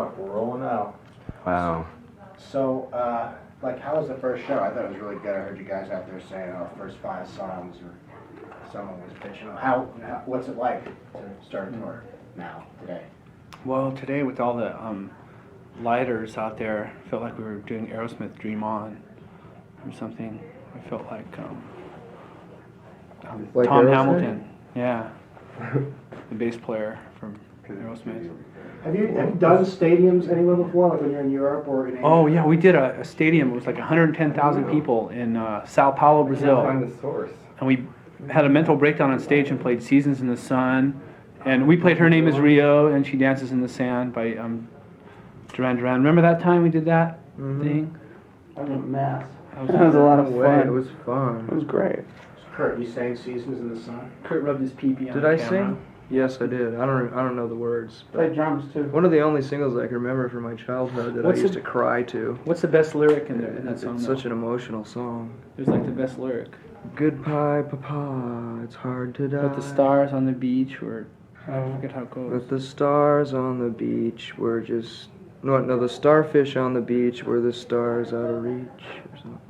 up. We're rolling out. Wow. So, like, how was the first show? I thought it was really good. I heard you guys out there saying, first 5 songs, or someone was pitching. What's it like to start a tour now, today? Well, today with all the lighters out there, I felt like we were doing Aerosmith Dream On or something. I felt like Like Tom Aerosmith? Hamilton, yeah, the bass player from Aerosmith. Have you done stadiums anywhere before, like when you're in Europe or in Asia? Oh yeah, we did a stadium. It was like 110,000 people in Sao Paulo, Brazil. Find the source. And we had a mental breakdown on stage and played Seasons in the Sun. And we played Her Name is Rio and She Dances in the Sand by Duran Duran. Remember that time we did that thing? I was a mess. That was a lot of Way, fun. it was fun. It was great. Kurt, you sang Seasons in the Sun? Kurt rubbed his pee-pee on Did the I camera. sing? Yes, I did. I don't know the words. Played drums too. One of the only singles I can remember from my childhood that What's I used it- to cry to. What's the best lyric in there in that It's song? such an emotional song. It was like the best lyric. Goodbye, Papa. It's hard to die. But the stars on the beach were, I forget how it goes. But the stars on the beach were just no. The starfish on the beach were the stars out of reach or something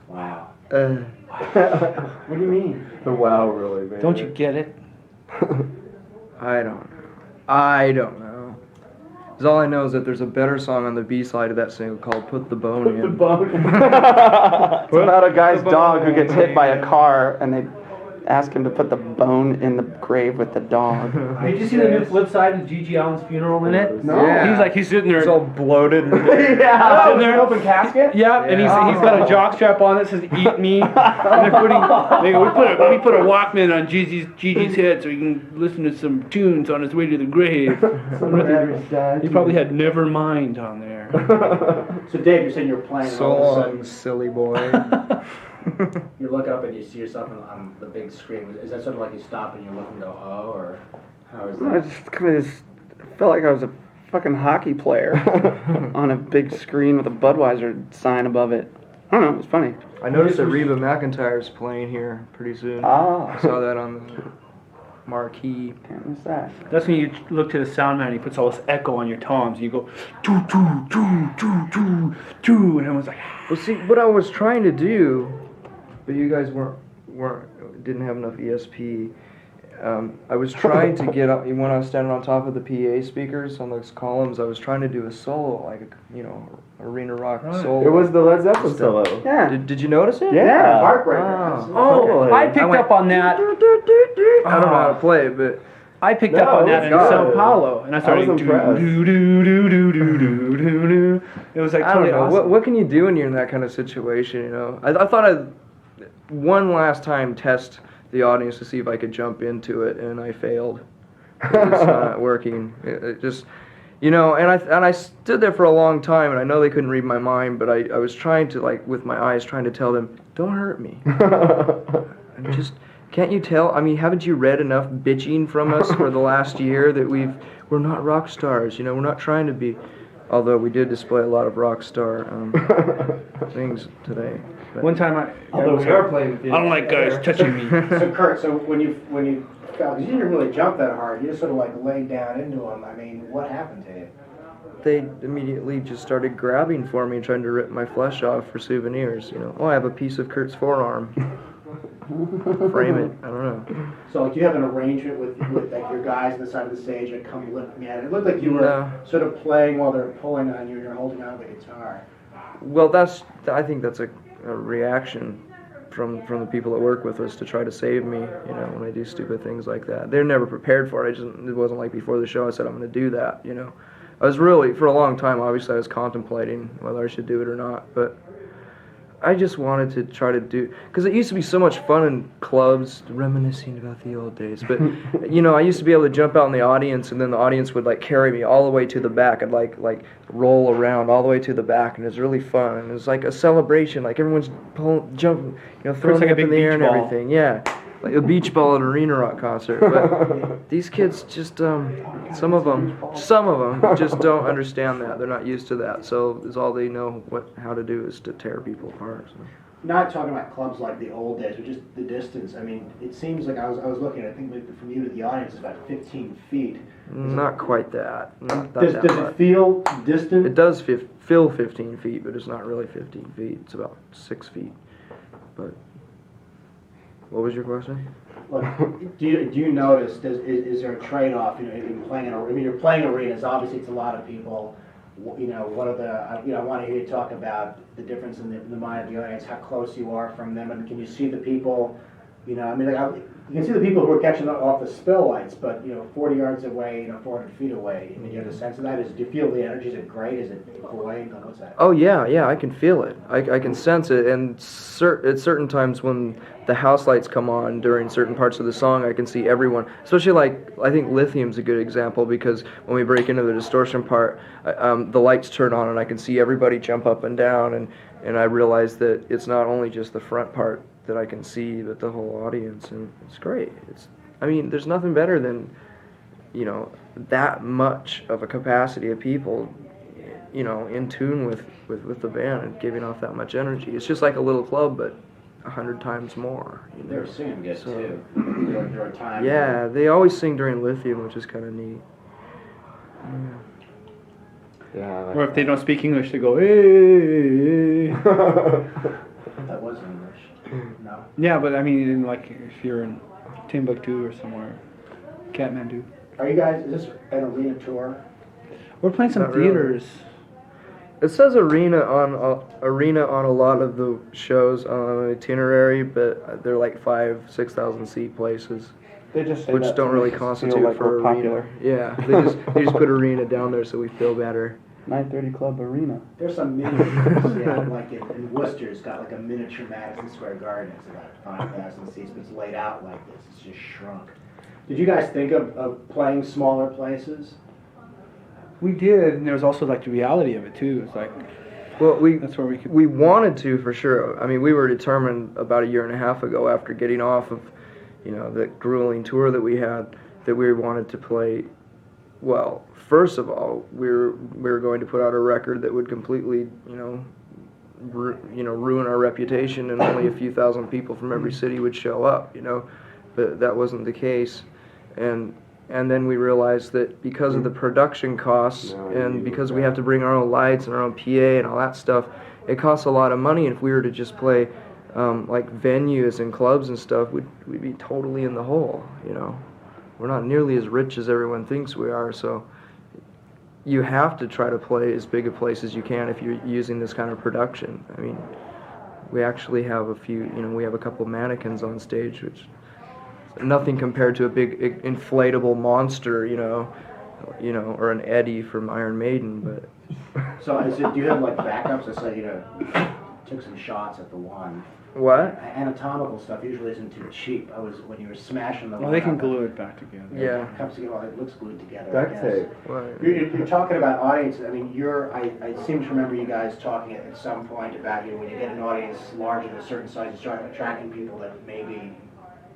Wow. like that. What do you mean? The wow really made Don't you get it? I don't know. 'Cause all I know is that there's a better song on the B side of that single called "Put the Bone In." The bone. It's about a guy's dog who gets hit by a car, and they ask him to put the bone in the grave with the dog. Did you see the new flip side of Gigi Allen's funeral in it? No. Yeah. He's sitting there. It's all bloated. And Yeah. Sitting there. Open casket? Yeah, and he's got a jock strap on that says "Eat Me." And they're we put a Walkman on Gigi's head so he can listen to some tunes on his way to the grave. He probably had "Nevermind" on there. So, Dave, you're saying you're playing, and so all of a long, sudden silly boy. you look up and you see yourself on the big screen. Is that sort of like you stop and you look and go, oh, or how is I that? just kind of felt like I was a fucking hockey player on a big screen with a Budweiser sign above it. I don't know, it was funny. I noticed that Reba McEntire's playing here pretty soon. Ah. I saw that on the marquee. Can't miss that. That's when you look to the sound man and he puts all this echo on your toms and you go doo doo doo doo doo doo, and everyone's like. Well, see, what I was trying to do, but you guys didn't have enough ESP. I was trying to get up when I was standing on top of the PA speakers on those columns. I was trying to do a solo, like arena rock solo. It was the Led Zeppelin solo. Yeah. Did you notice it? Yeah. Heartbreaker. Oh, I picked went- up on that. I don't know how to play it, but I picked up No, on that it in was Sao good. Paulo, and I started was do impressed. do do do do do do do do. It was like I don't totally know. awesome. What can you do when you're in that kind of situation? You know, I thought I'd one last time test the audience to see if I could jump into it, and I failed. It's not working. It just, and I stood there for a long time, and I know they couldn't read my mind, but I was trying to, like, with my eyes, trying to tell them, don't hurt me. And just, can't you tell? I mean, haven't you read enough bitching from us for the last year that we're not rock stars, we're not trying to be, although we did display a lot of rock star things today. But One time although we are playing with I don't like guys touching me. So, Kurt, when you fell, 'cause you didn't really jump that hard. You just sort of like laid down into them. I mean, what happened to you? They immediately just started grabbing for me and trying to rip my flesh off for souvenirs. Oh, I have a piece of Kurt's forearm. Frame it. I don't know. So, like, you have an arrangement with like your guys on the side of the stage that come lift me out. It looked like you were No. sort of playing while they're pulling on you and you're holding on to the guitar. Well, I think that's a reaction from the people that work with us to try to save me, when I do stupid things like that. They're never prepared for it. It wasn't like before the show I said I'm going to do that, I was really, for a long time, obviously I was contemplating whether I should do it or not, but I just wanted to try to do, because it used to be so much fun in clubs, reminiscing about the old days, but, I used to be able to jump out in the audience, and then the audience would, like, carry me all the way to the back. I'd, like roll around all the way to the back, and it was really fun, and it was like a celebration, like, everyone's jumping, throwing like me a up in big the air and beach ball. everything, yeah. Like a beach ball at an arena rock concert, but these kids just, some of them just don't understand that. They're not used to that, so all they know how to do is to tear people apart. So. not talking about clubs like the old days, but just the distance. I mean, it seems like I was looking. I think maybe from you to the audience is about 15 feet. Not quite that. Not that, Does that it much. feel distant? It does feel 15 feet, but it's not really 15 feet. It's about 6 feet. But what was your question? Look, do you notice? Is there a trade-off? You know, in playing I mean, you're playing arenas. Obviously, it's a lot of people. You know, what are the? You know, I want to hear you talk about the difference in the mind of the audience, how close you are from them, and can you see the people? You know, I mean, you can see the people who are catching off the spill lights, but 40 yards away, 400 feet away. I mean, you have a sense of that. Do you feel the energy? Is it great? Is it void? What's that? Oh yeah, I can feel it. I can sense it, and at certain times when the house lights come on during certain parts of the song, I can see everyone. Especially like I think Lithium's a good example because when we break into the distortion part, the lights turn on and I can see everybody jump up and down, and I realize that it's not only just the front part that I can see, but the whole audience, and it's great. I mean, there's nothing better than that much of a capacity of people in tune with the band and giving off that much energy. It's just like a little club, but 100 times more. They're singing good too. There are times. Yeah, they always sing during Lithium, which is kind of neat. Yeah. Or if they don't speak English, they go, hey. That was English. No. Yeah, but I mean, like if you're in Timbuktu or somewhere, Kathmandu. Are you guys? Is this an arena tour? We're playing some Not really. theaters. It says arena on a lot of the shows on itinerary, but they're like 5,000-6,000 seat places, They just say which that don't to really make us feel constitute like for we're arena. popular. Yeah, they just put arena down there so we feel better. 930 Club Arena. There's some mini, like in Worcester, it's got like a miniature Madison Square Garden. It's about 5,000 seats, but it's laid out like this. It's just shrunk. Did you guys think of playing smaller places? We did, and there was also like the reality of it too. It's like, Well, that's where we could. we wanted to for sure. I mean, we were determined about a year and a half ago after getting off of, the grueling tour that we had, that we wanted to play. Well, first of all, we were going to put out a record that would completely, ruin our reputation, and only a few thousand people from every city would show up. But that wasn't the case, and then we realized that because of the production costs and because we have to bring our own lights and our own PA and all that stuff, it costs a lot of money. And if we were to just play like venues and clubs and stuff, we'd be totally in the hole. We're not nearly as rich as everyone thinks we are, so you have to try to play as big a place as you can if you're using this kind of production. I mean, we actually have we have a couple mannequins on stage, which nothing compared to a big inflatable monster, or an Eddie from Iron Maiden, but So do you have like backups? I say, took some shots at the one. what? Anatomical stuff usually isn't too cheap. When you were smashing the Well, one they can up, glue it back together. Yeah. it comes together, it looks glued together. I Duct guess. tape. Right. You're talking about audiences. I mean, I seem to remember you guys talking at some point about when you get an audience larger than a certain size, you start attracting people that maybe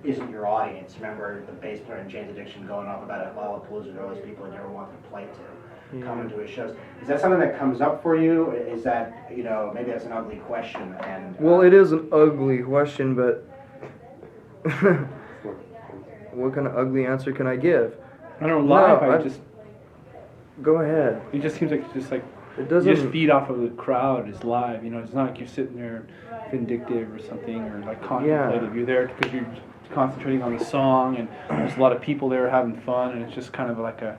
isn't your audience. Remember the bass player in Jane's Addiction going off about Lollapalooza and all those people that never wanted to play to, coming to his shows. Is that something that comes up for you? Is that, maybe that's an ugly question? And Well, it is an ugly question, but what kind of ugly answer can I give? I don't know, live, No, I just, Go ahead. it just seems like It you doesn't. just feed off of the crowd is live. It's not like you're sitting there vindictive or something or like contemplative. You're there because you're concentrating on the song, and there's a lot of people there having fun, and it's just kind of like a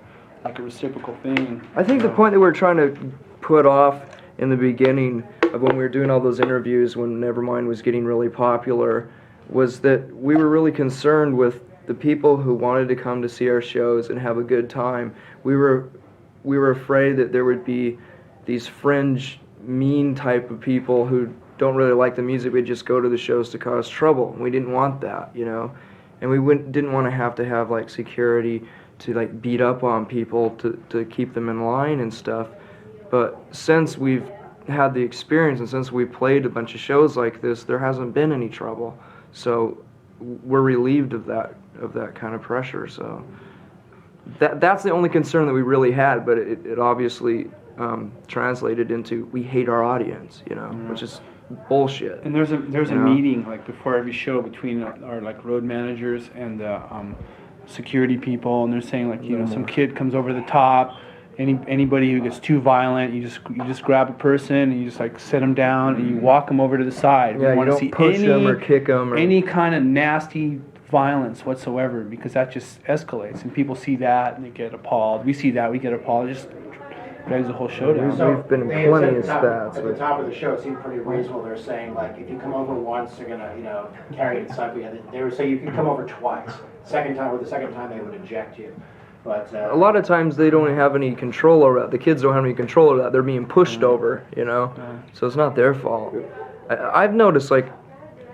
reciprocal thing. I think the point that we're trying to put off in the beginning of when we were doing all those interviews when Nevermind was getting really popular was that we were really concerned with the people who wanted to come to see our shows and have a good time. We were afraid that there would be these fringe, mean type of people who don't really like the music, but just go to the shows to cause trouble. We didn't want that, and we didn't want to have like security to like beat up on people to keep them in line and stuff. But since we've had the experience and since we've played a bunch of shows like this, there hasn't been any trouble. So we're relieved of that kind of pressure. So that's the only concern that we really had, but it obviously translated into we hate our audience, which is bullshit. And there's a Yeah. meeting like before every show between our like road managers and the security people, and they're saying like, you know, some kid comes over the top. Anybody who gets too violent, you just grab a person and you just like sit them down and you walk them over to the side. Yeah, We you want to don't see push them or kick them. any kind of nasty violence whatsoever, because that just escalates and people see that and they get appalled. We see that, we get appalled. It just drags the whole show down. So- We've been they had plenty said of at stats, the but- top of the show, it seemed pretty reasonable. They're saying like, if you come over once, they're gonna, you know, carry it inside. They were saying you can come over twice. The second time they would eject you. But A lot of times they don't have any control over that. The kids don't have any control over that. They're being pushed over, you know? So it's not their fault. I've noticed, like,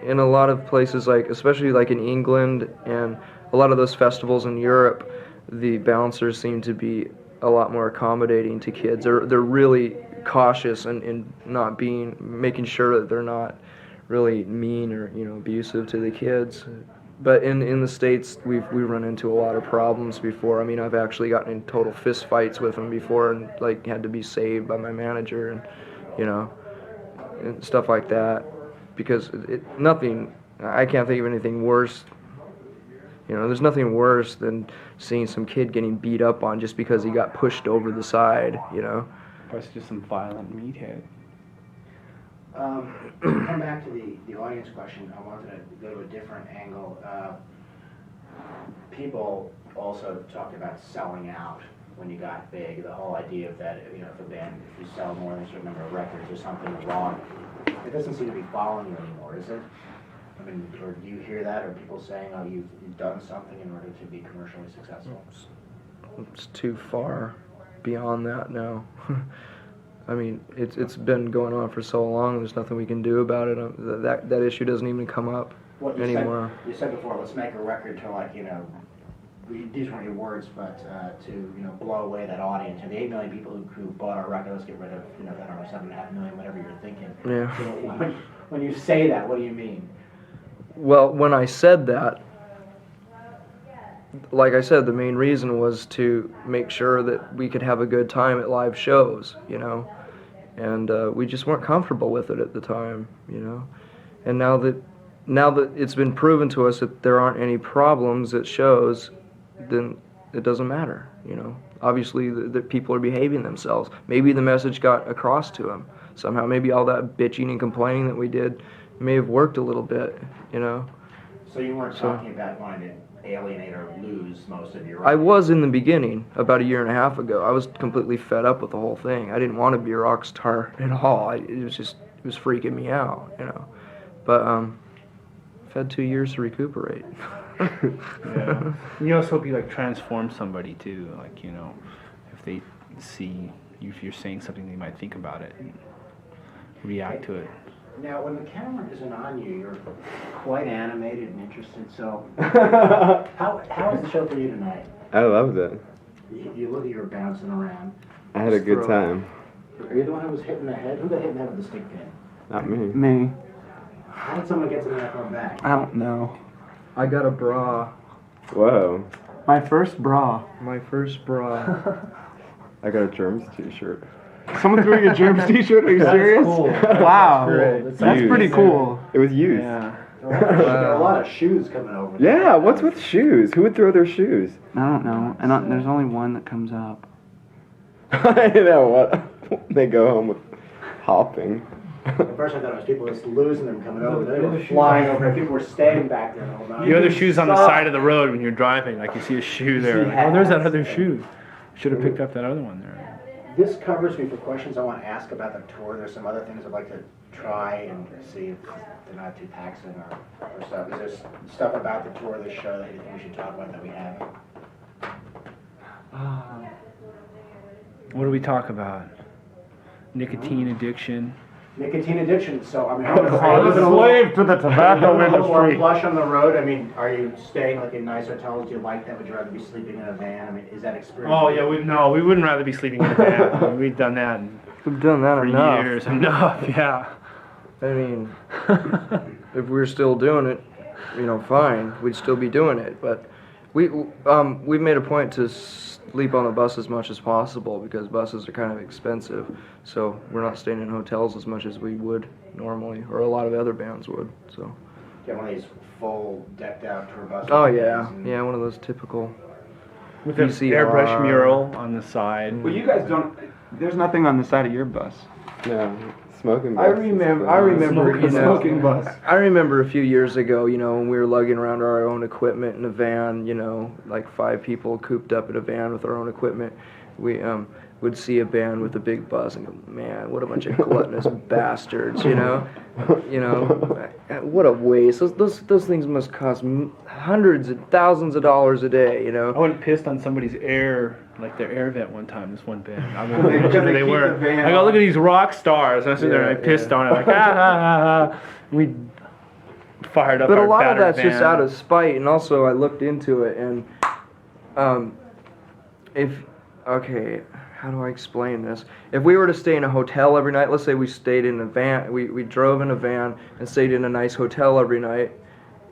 in a lot of places, like, especially like in England and a lot of those festivals in Europe, the bouncers seem to be a lot more accommodating to kids. They're really cautious and not making sure that they're not really mean or, you know, abusive to the kids. But in the States, we run into a lot of problems before. I mean, I've actually gotten in total fist fights with them before and, like, had to be saved by my manager and, you know, and stuff like that. Because I can't think of anything worse. You know, there's nothing worse than seeing some kid getting beat up on just because he got pushed over the side, you know? Plus just some violent meathead. Come back to the audience question. I wanted to go to a different angle. People also talked about selling out when you got big. The whole idea of that, you know, if a band, if you sell more than a certain number of records or something wrong, it doesn't seem to be following you anymore, is it? I mean, or do you hear that, or people saying, oh, you've done something in order to be commercially successful? It's too far beyond that now. I mean, it's been going on for so long. There's nothing we can do about it. That issue doesn't even come up anymore. You said before, let's make a record to, like, you know, these weren't your words, but to, you know, blow away that audience. And the 8 million people who bought our record, let's get rid of, you know, I don't know, 7.5 million, whatever you're thinking. Yeah. So when you say that, what do you mean? Well, when I said that, like I said, the main reason was to make sure that we could have a good time at live shows, you know, and we just weren't comfortable with it at the time, you know, and now that it's been proven to us that there aren't any problems at shows, then it doesn't matter, you know. Obviously, the people are behaving themselves. Maybe the message got across to them somehow. Maybe all that bitching and complaining that we did may have worked a little bit, you know. So you weren't talking about wanting to alienate or lose most of your I was in the beginning, about a year and a half ago. I was completely fed up with the whole thing. I didn't want to be a rock star at all. It was freaking me out, you know. But I've had 2 years to recuperate. Yeah. You also hope you like transform somebody too, like, you know, if they see you, if you're saying something, they might think about it and react to it. Now, when the camera isn't on you, you're quite animated and interested. So, how was the show for you tonight? I loved it. You look, you were bouncing around. I had a good time. Are you the one who was hitting the head? Who got hit in the head with the stick pin? Not me. Me. How did someone get to the back on back? I don't know. I got a bra. Whoa. My first bra. My first bra. I got a Germs t-shirt. Someone's wearing a Germs t-shirt? Are you serious? cool. Wow. That's That's Used. pretty cool. It was used. Yeah. There are a lot of shoes coming over. Yeah, what's with shoes? Who would throw their shoes? I don't know. And there's only one that comes up. I know what. They go home with hopping. At first I thought it was people just losing them coming over. They were flying over. People were standing back there the whole night. The other shoe's on the side of the road when you're driving, like you see a shoe there. Like, oh, there's that other shoe. Should have picked up that other one there. This covers me for questions I want to ask about the tour. There's some other things I'd like to try and see if they're not too taxing or stuff. Is there stuff about the tour of this show that you think we should talk about that we haven't? What do we talk about? Nicotine addiction. Nicotine addiction. So, I mean, to the tobacco a little more plush on the road. I mean, are you staying like in nice hotels? Do you like that? Would you rather be sleeping in a van? I mean, is that experience? Oh yeah, we wouldn't rather be sleeping in a van. We've done that We've done that for enough. years. Enough, yeah. I mean, if we were still doing it, you know, fine, we'd still be doing it. But we made a point to sleep on the bus as much as possible because buses are kind of expensive. So we're not staying in hotels as much as we would normally, or a lot of other bands would. So. Get one of these full decked out tour buses. Oh yeah, yeah, one of those typical. With an VCR. airbrush mural on the side. Well, you guys don't. There's nothing on the side of your bus. No, smoking. I bus is remember. the- I remember. You know. Smoking bus. I remember a few years ago. You know, when we were lugging around our own equipment in a van. You know, like 5 people cooped up in a van with our own equipment. We would see a band with a big bus and go, man, what a bunch of gluttonous bastards. You know, what a waste. Those things must cost hundreds of thousands of dollars a day. You know. I went pissed on somebody's air, like their air vent one time. This one band. I They- remember because who they they keep were. the van I go, on. look at these rock stars. And I sit there and I pissed on it, like We fired up. But a our lot of battered that's just van. out of spite, and also I looked into it, and how do I explain this? If we were to stay in a hotel every night, let's say we stayed in a van, we drove in a van and stayed in a nice hotel every night,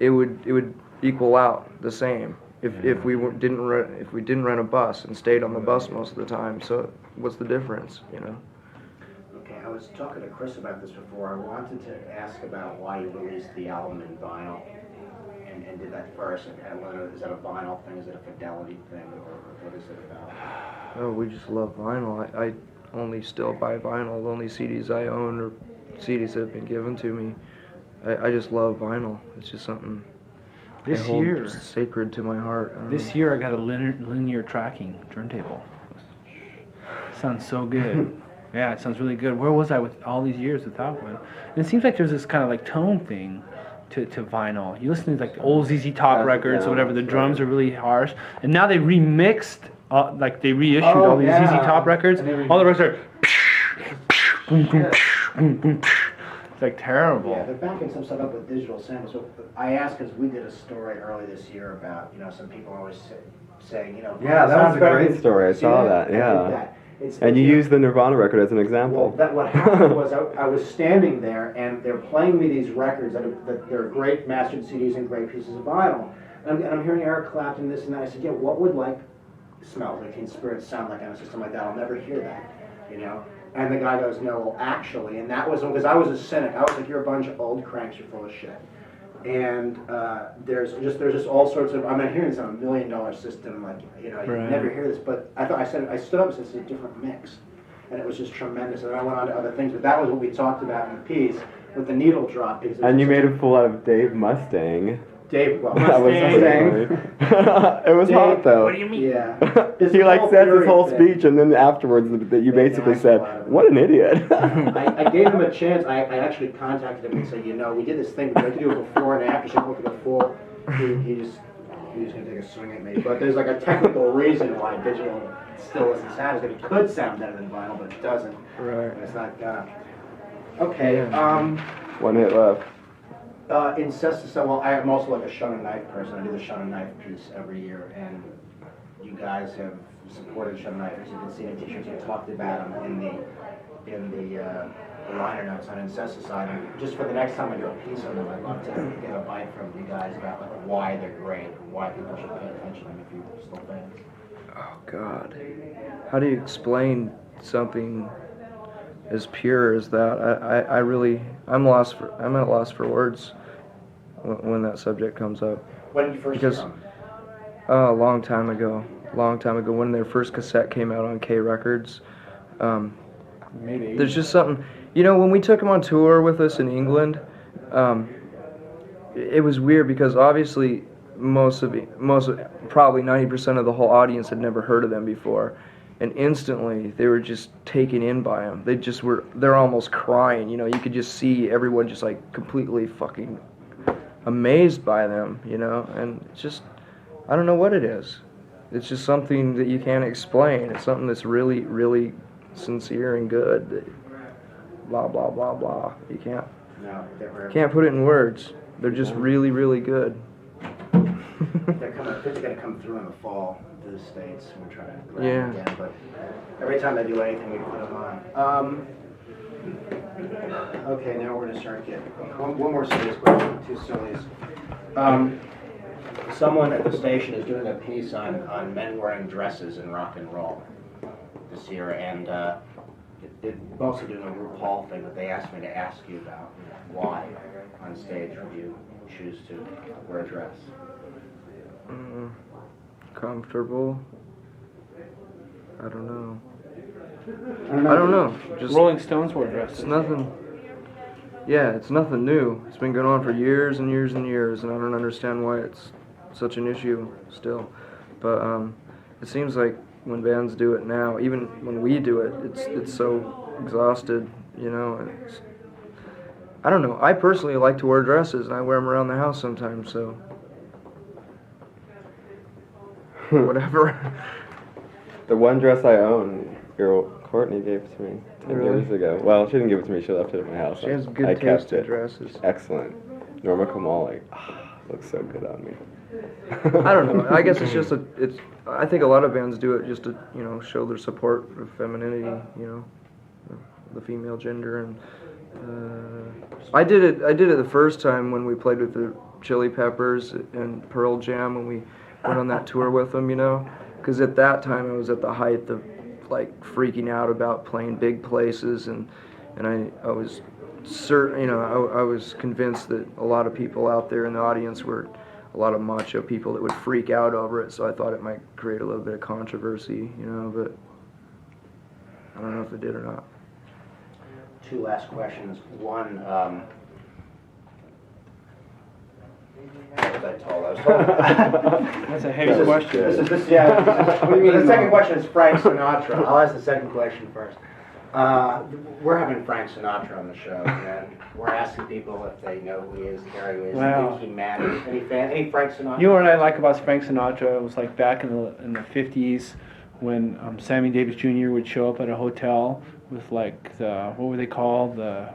it would equal out the same. If we didn't rent a bus and stayed on the bus most of the time. So what's the difference, you know? Okay, I was talking to Chris about this before. I wanted to ask about why you released the album in vinyl and did that first. And whether is that a vinyl thing? Is it a fidelity thing, or what is it about? Oh, we just love vinyl. I only still buy vinyl. The only CDs I own are CDs that have been given to me. I just love vinyl. It's just something This I hold year, sacred to my heart. I don't this know. year I got a linear tracking turntable. Sounds so good. Yeah, it sounds really good. Where was I with all these years without one? And it seems like there's this kind of like tone thing to vinyl. You listen to like the old ZZ Top That's- records yeah, or whatever. The that's drums right. are really harsh, and now they remixed, like they reissued Oh, all these yeah. ZZ Top records. And they All the records are. It's like terrible. Yeah, they're backing some stuff up with digital samples. So I asked because we did a story early this year about, some people always saying, Yeah, that was a great story. I saw that. I did Yeah. that. And you used the Nirvana record as an Well, example. what happened was I was standing there and they're playing me these records that they're great mastered CDs and great pieces of vinyl. And I'm hearing Eric Clapton, this and that. I said, yeah, what would Smells Like Teen Spirit sound like on a system like that? I'll never hear that, And the guy goes, no, well, actually, and that was because I was a cynic. I was like, you're a bunch of old cranks, you're full of shit. And there's just all sorts of. I'm not hearing this on $1 million system, you Right. never hear this. But I stood up and said it's a different mix, and it was just tremendous. And I went on to other things, but that was what we talked about in the piece with the needle drop. Because And you made a fool out of Dave Mustang. Dave, well, That was Mustang. funny. It was Dave, hot though. What do you mean? Yeah. He said his whole Fury thing. speech, and then afterwards that you They basically knocked a lot said, of it. "What an idiot." I gave him a chance. I actually contacted him and said, we did this thing. We had to do it before and after. So look at the full. He was gonna take a swing at me. But there's like a technical reason why digital still isn't sound as good. It could sound better than vinyl, but it doesn't. Right. And it's not gonna. Okay. One hit left. Incesticide. Well, I'm also like a Shun and Knife person. I do the Shun and Knife piece every year, and you guys have supported Shun and Knife. As you can see in the t-shirts, you talked about them in the liner notes on Incesticide. And just for the next time I do a piece on them, I'd love to get a bite from you guys about why they're great, why people should pay attention to them if you're still fans. Oh God, how do you explain something as pure as that? I'm at a loss for words when that subject comes up. When did you first Because- hear them? A long time ago, when their first cassette came out on K Records. Maybe. There's just something, when we took them on tour with us in England, it was weird because obviously probably 90% of the whole audience had never heard of them before, and instantly they were just taken in by them. They're almost crying, you could just see everyone just like completely fucking amazed by them, and it's just, I don't know what it is. It's just something that you can't explain. It's something that's really, really sincere and good. Blah blah blah blah. You can't put it in words. They're just really, really good. They're going to come through in the fall to the States. We're trying to grab them again, but every time they do anything, we put them on. Okay, now we're going to start getting one more serious question. Two sillies. Someone at the station is doing a piece on men wearing dresses in rock and roll this year, and they're also doing a RuPaul thing, but they asked me to ask you about why on stage would you choose to wear a dress? Comfortable. I don't know. I don't know. Just Rolling Stones wore dresses. it's nothing. Yeah, it's nothing new. It's been going on for years and years and years, and I don't understand why it's such an issue still. But it seems like when bands do it now, even when we do it, it's so exhausted. You know, I don't know. I personally like to wear dresses, and I wear them around the house sometimes. So whatever. The one dress I own, girl Courtney gave to me 10 Really? years ago. Well, she didn't give it to me. She left it at my house. She has I good kept taste in it. dresses. Excellent. Norma Kamali. Looks so good on me. I don't know. I guess it's just it's. I think a lot of bands do it just to show their support of femininity. The female gender, and I did it. I did it the first time when we played with the Chili Peppers and Pearl Jam when we went on that tour with them. Because at that time I was at the height of like freaking out about playing big places, and I was certain. I was convinced that a lot of people out there in the audience were a lot of macho people that would freak out over it, so I thought it might create a little bit of controversy, but I don't know if it did or not. Two last questions. One, what was I told? I was told. That's a heavy question. The second question is Frank Sinatra. I'll ask the second question first. We're having Frank Sinatra on the show, and we're asking people if they know who he is, care who he is, Wow. think he matters. Any Frank Sinatra? You know what I like about Frank Sinatra? It was like back in the 50s when Sammy Davis Jr. would show up at a hotel with like what were they called? The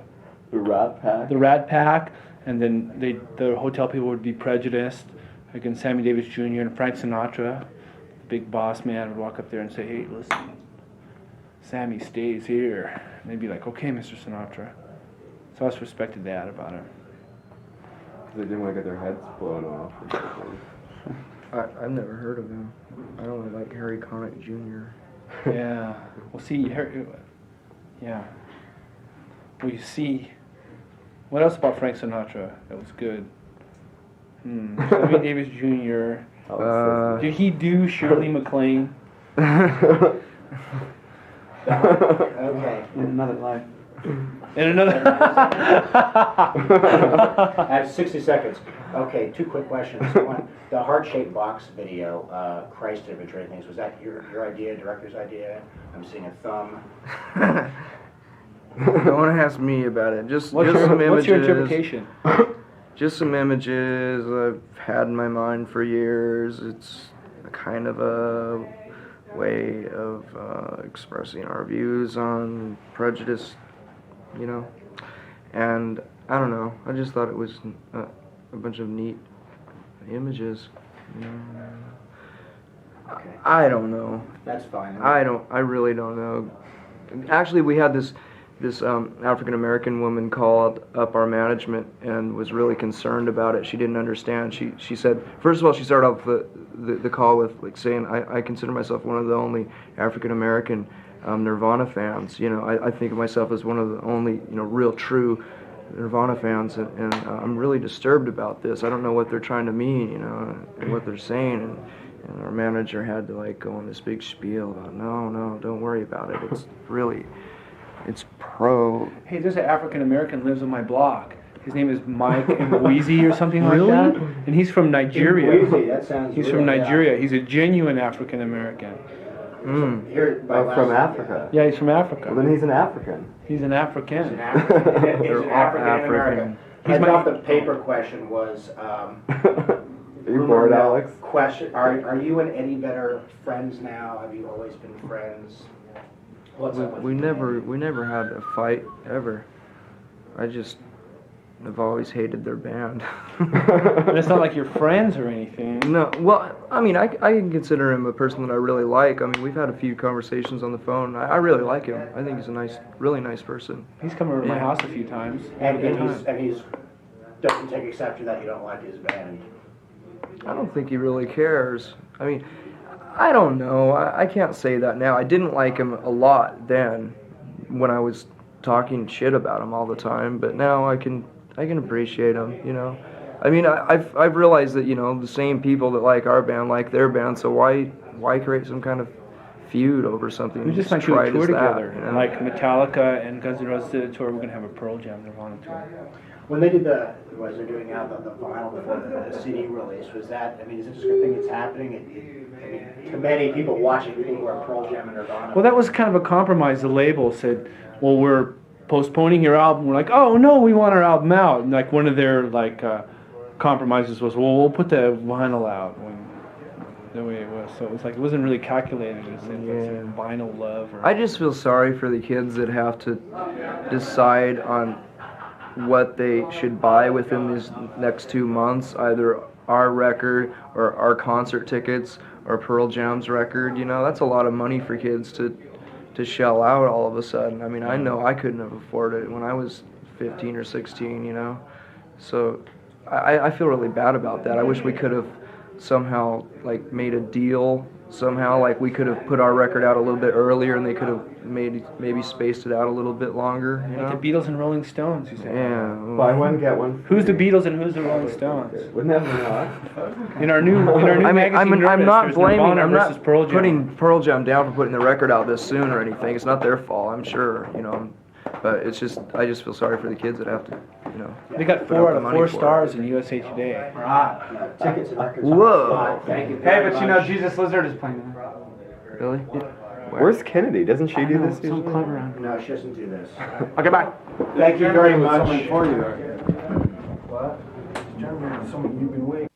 Rat Pack. The Rat Pack, and then the hotel people would be prejudiced against Sammy Davis Jr. and Frank Sinatra. The big boss man would walk up there and say, "Hey, listen, Sammy stays here." And they'd be like, "Okay, Mr. Sinatra." So I just respected that about him. They didn't want to get their heads blown off or something. I've never heard of him. I only like Harry Connick Jr. Yeah. Well, see, yeah. Well, you see, what else about Frank Sinatra that was good? Sammy Davis Jr. Did he do Shirley MacLaine? Okay. In another life. In another. I have 60 seconds. Okay, two quick questions. One, the heart-shaped box video, Christ imagery and things, was that your idea, director's idea? I'm seeing a thumb. Don't want to ask me about it. Just What's some images. your interpretation? Just some images I've had in my mind for years. It's a kind of a way of expressing our views on prejudice, And I don't know. I just thought it was a bunch of neat images. Okay. I don't know. That's fine. I really don't know. Actually, we had this African American woman called up our management and was really concerned about it. She didn't understand. She said, first of all, she started off the call with like saying, I consider myself one of the only African American Nirvana fans. I think of myself as one of the only real true Nirvana fans, and I'm really disturbed about this. I don't know what they're trying to mean, and what they're saying. And our manager had to like go on this big spiel about no, don't worry about it. It's pro. Hey, there's an African American lives on my block. His name is Mike Mweezy or something like that, and he's from Nigeria. That sounds He's real, from yeah. Nigeria. He's a genuine African American. Here, my last- From Africa. Yeah, he's from Africa. Well, then he's an African. He's an African. He's an African African. American. He's I my- thought the paper question was. Are you bored, Alex? Question: Are you and Eddie Vedder friends now? Have you always been friends? What's up with We you, never Eddie? had a fight ever. I've always hated their band. But it's not like you're friends or anything. No, well, I mean, I can consider him a person that I really like. I mean, we've had a few conversations on the phone. I really like him. I think he's a really nice person. He's come over to my Yeah. house a few times. And Had a good time. he's doesn't take exception that you don't like his band. I don't think he really cares. I mean, I don't know. I can't say that now. I didn't like him a lot then, when I was talking shit about him all the time. But now I can appreciate him. You know, I mean, I've realized that, you know, the same people that like our band like their band. So why create some kind of feud over something? We just as went to a trite tour as that, together. you know? Like Metallica and Guns N' Roses did a tour. We're gonna have a Pearl Jam Nirvana tour. When they did they're doing out the vinyl before the CD release, was that, I mean, is it just a good thing it's happening? I mean, to many people watching, people who are Pearl Jam and Nirvana. Well, that was kind of a compromise. The label said, well, we're postponing your album. We're like, oh, no, we want our album out. And like one of their like compromises was, well, we'll put the vinyl out the way it was. So it was like, it wasn't really calculated in the sense of some vinyl love. Or, I just feel sorry for the kids that have to decide on what they should buy within these next 2 months, either our record or our concert tickets or Pearl Jam's record. You know, that's a lot of money for kids to shell out all of a sudden. I mean, I know I couldn't have afforded it when I was 15 or 16, you know. So I feel really bad about that. I wish we could have somehow like made a deal somehow, like we could have put our record out a little bit earlier and they could have maybe spaced it out a little bit longer, you know? like the Beatles and Rolling Stones, you say. Yeah. Buy one, get one. Who's the Beatles and who's the Rolling Stones? Wouldn't that be odd? In our new magazine, I'm Nervous, not there's blaming, Nirvana I'm versus not Pearl Jam. putting Pearl Jam down for putting the record out this soon or anything. It's not their fault, I'm sure, you know. But it's just, I just feel sorry for the kids that have to, you know. They got put 4 up out the of money 4 for it. stars in USA Today. Tickets and records. Whoa. Thank you. Hey, very but you know, much. Jesus Lizard is playing. Really? Where's Kennedy? Doesn't she do this So usually? clever. No, she doesn't do this. Okay, bye. Thank you very much. For you. What? Someone you've been waiting.